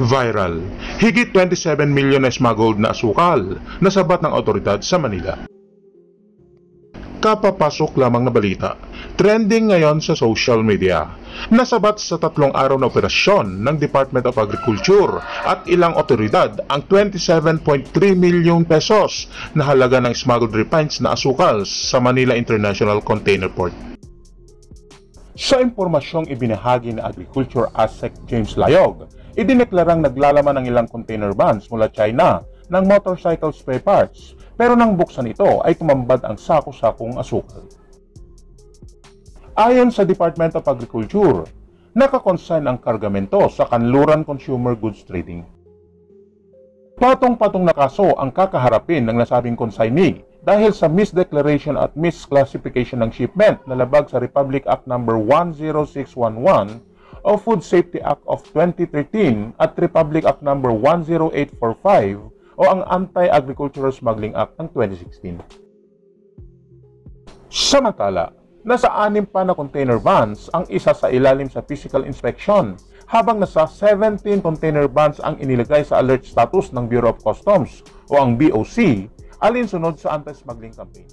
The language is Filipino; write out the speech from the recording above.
Viral. Higit 27 milyon na smuggled na asukal na sabat ng otoridad sa Manila. Kapapasok lamang na balita, trending ngayon sa social media. Nasabat sa 3 araw na operasyon ng Department of Agriculture at ilang otoridad ang 27.3 milyong pesos na halaga ng smuggled refines na asukal sa Manila International Container Port. Sa impormasyong ibinahagi ng Agriculture ASEC James Layog, idineklarang naglalaman ng ilang container vans mula China ng motorcycle spare parts, pero nang buksan ito ay tumambad ang sako-sakong asukal. Ayon sa Department of Agriculture, nakakonsign ang kargamento sa Kanluran Consumer Goods Trading. Patong-patong na kaso ang kakaharapin ng nasabing consignee dahil sa misdeclaration at misclassification ng shipment na labag sa Republic Act No. 10611 o Food Safety Act of 2013 at Republic Act No. 10845 o ang Anti-Agricultural Smuggling Act ng 2016. Samantala, nasa 6 pa na container vans ang isa sa ilalim sa physical inspection, habang nasa 17 container vans ang inilagay sa alert status ng Bureau of Customs o ang BOC, alinsunod sa anti-smuggling campaign.